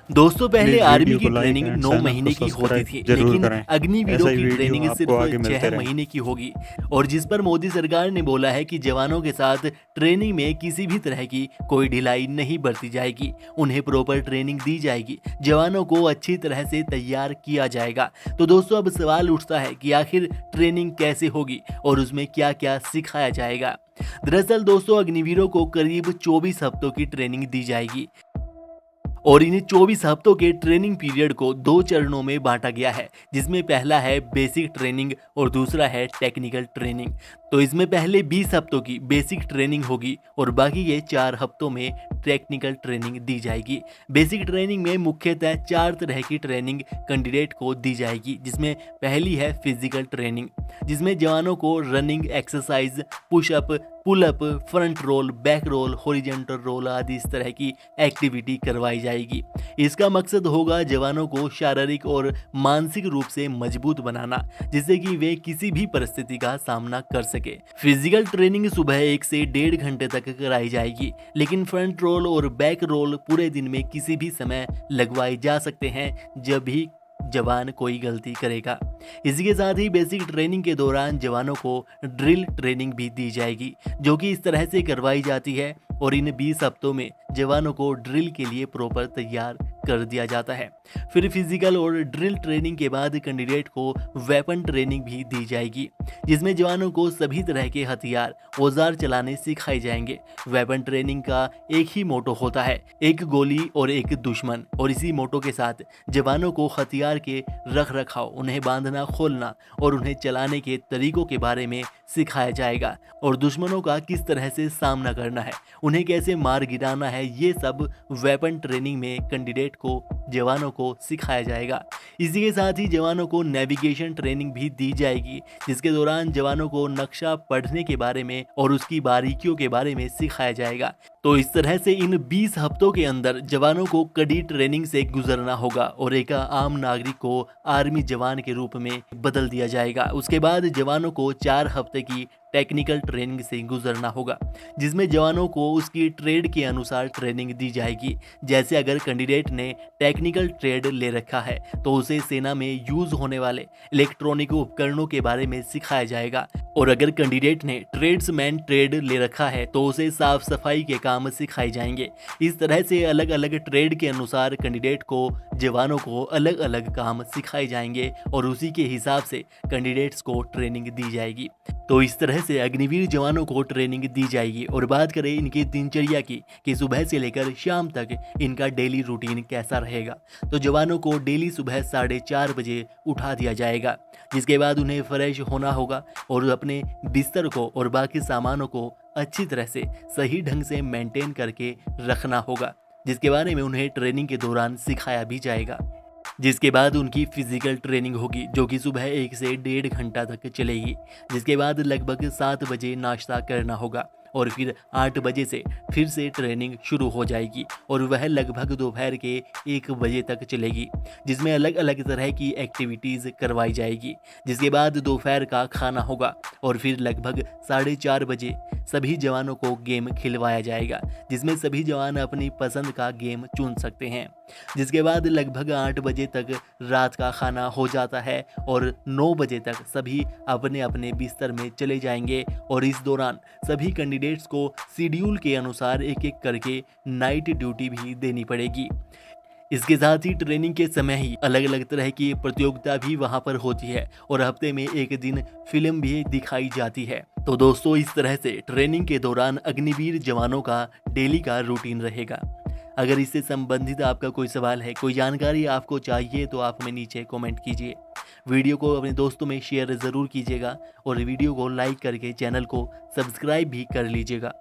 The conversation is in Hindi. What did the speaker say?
दोस्तों पहले प्लीज़ आर्मी वीडियो की को लाइक ट्रेनिंग एंड 9 चैनल को महीने की होती सब्सक्राइब थी, ज़रूर लेकिन करें। अग्निवीरों ऐसा ही की वीडियो ट्रेनिंग आपको सिर्फ आगे मिलते 6 रहेंगे। महीने की होगी और जिस पर मोदी सरकार ने बोला है कि जवानों के साथ ट्रेनिंग में किसी भी तरह की कोई ढिलाई नहीं बरती जाएगी, उन्हें प्रॉपर ट्रेनिंग दी जाएगी, जवानों को अच्छी तरह से तैयार किया जाएगा। तो दोस्तों अब सवाल उठता है कि आखिर ट्रेनिंग कैसे होगी और उसमें क्या क्या सिखाया जाएगा। दरअसल दोस्तों अग्निवीरों को करीब 24 हफ्तों की ट्रेनिंग दी जाएगी और इन 24 हफ्तों के ट्रेनिंग पीरियड को 2 चरणों में बांटा गया है, जिसमें पहला है बेसिक ट्रेनिंग और दूसरा है टेक्निकल ट्रेनिंग। तो इसमें पहले 20 हफ्तों की बेसिक ट्रेनिंग होगी और बाकी के 4 हफ्तों में टेक्निकल ट्रेनिंग दी जाएगी। बेसिक ट्रेनिंग में मुख्यतः 4 तरह की ट्रेनिंग कैंडिडेट को दी जाएगी, जिसमें पहली है फिजिकल ट्रेनिंग, जिसमें जवानों को running exercise, pushup, pull up, front roll, back roll, horizontal roll आदि इस तरह की एक्टिविटी करवाई जाएगी। इसका मकसद होगा जवानों को शारीरिक और मानसिक रूप से मजबूत बनाना, जिससे कि वे किसी भी परिस्थिति का सामना कर सके। फिजिकल ट्रेनिंग सुबह 1 से 1.5 घंटे तक कराई जाएगी, लेकिन फ्रंट रोल और बैक रोल पूरे दिन में किसी भी समय लगवाए जा सकते हैं जब भी जवान कोई गलती करेगा। इसी के साथ ही बेसिक ट्रेनिंग के दौरान जवानों को ड्रिल ट्रेनिंग भी दी जाएगी, जो कि इस तरह से करवाई जाती है और इन 20 हफ्तों में जवानों को ड्रिल के लिए प्रॉपर तैयार कर दिया जाता है। फिर फिजिकल और ड्रिल ट्रेनिंग के बाद कैंडिडेट को वेपन ट्रेनिंग भी दी जाएगी, जिसमें जवानों को सभी तरह के हथियार, औजार चलाने सिखाए जाएंगे। वेपन ट्रेनिंग का एक ही मोटो होता है, एक गोली और एक दुश्मन, और इसी मोटो के साथ जवानों को हथियार के रख रखाव, उन्हें बांधना, खोलना और उन्हें चलाने के तरीकों के बारे में सिखाया जाएगा और दुश्मनों का किस तरह से सामना करना है, उन्हें कैसे मार गिराना है, ये सब वेपन ट्रेनिंग में कैंडिडेट को, जवानों को सिखाया जाएगा। इसी के साथ ही जवानों को नेविगेशन ट्रेनिंग भी दी जाएगी, जिसके दौरान जवानों को नक्शा पढ़ने के बारे में और उसकी बारीकियों के बारे में सिखाया जाएगा। तो इस तरह से इन 20 हफ्तों के अंदर जवानों को कड़ी ट्रेनिंग से गुजरना होगा और एक आम नागरिक को आर्मी जवान के रूप में बदल दिया जाएगा। उसके बाद जवानों को 4 हफ्ते की टेक्निकल ट्रेनिंग से गुजरना होगा, जिसमें जवानों को उसकी ट्रेड के अनुसार ट्रेनिंग दी जाएगी। जैसे अगर कैंडिडेट ने टेक्निकल ट्रेड ले रखा है तो उसे सेना में यूज होने वाले इलेक्ट्रॉनिक उपकरणों के बारे में सिखाया जाएगा, और अगर कैंडिडेट ने ट्रेड्समैन ट्रेड ले रखा है तो उसे साफ सफाई के काम सिखाए जाएंगे। इस तरह से अलग अलग ट्रेड के अनुसार कैंडिडेट को, जवानों को अलग अलग काम सिखाए जाएंगे और उसी के हिसाब से कैंडिडेट्स को ट्रेनिंग दी जाएगी। तो इस तरह से अग्निवीर जवानों को ट्रेनिंग दी जाएगी। और बात करें इनकी दिनचर्या की कि सुबह से लेकर शाम तक इनका डेली रूटीन कैसा रहेगा, तो जवानों को डेली सुबह 4:30 बजे उठा दिया जाएगा, जिसके बाद उन्हें फ्रेश होना होगा और अपने बिस्तर को और बाकी सामानों को अच्छी तरह से सही ढंग से मेंटेन करके रखना होगा, जिसके बारे में उन्हें ट्रेनिंग के दौरान सिखाया भी जाएगा। जिसके बाद उनकी फिजिकल ट्रेनिंग होगी, जो कि सुबह 1 से 1.5 घंटा तक चलेगी। जिसके बाद लगभग 7 बजे नाश्ता करना होगा और फिर 8 बजे से फिर से ट्रेनिंग शुरू हो जाएगी और वह लगभग दोपहर के 1 बजे तक चलेगी, जिसमें अलग अलग तरह की एक्टिविटीज़ करवाई जाएगी। जिसके बाद दोपहर का खाना होगा और फिर लगभग 4:30 बजे सभी जवानों को गेम खिलवाया जाएगा, जिसमें सभी जवान अपनी पसंद का गेम चुन सकते हैं। जिसके बाद लगभग 8 बजे तक रात का खाना हो जाता है और 9 बजे तक सभी अपने अपने बिस्तर में चले जाएंगे और इस दौरान सभी कैंडिडेट्स को शेड्यूल के अनुसार एक एक करके नाइट ड्यूटी भी देनी पड़ेगी। इसके साथ ही ट्रेनिंग के समय ही अलग अलग तरह की प्रतियोगिता भी वहां पर होती है और हफ्ते में एक दिन फिल्म भी दिखाई जाती है। तो दोस्तों इस तरह से ट्रेनिंग के दौरान अग्निवीर जवानों का डेली का रूटीन रहेगा। अगर इससे संबंधित आपका कोई सवाल है, कोई जानकारी आपको चाहिए, तो आप हमें नीचे कमेंट कीजिए। वीडियो को अपने दोस्तों में शेयर ज़रूर कीजिएगा और वीडियो को लाइक करके चैनल को सब्सक्राइब भी कर लीजिएगा।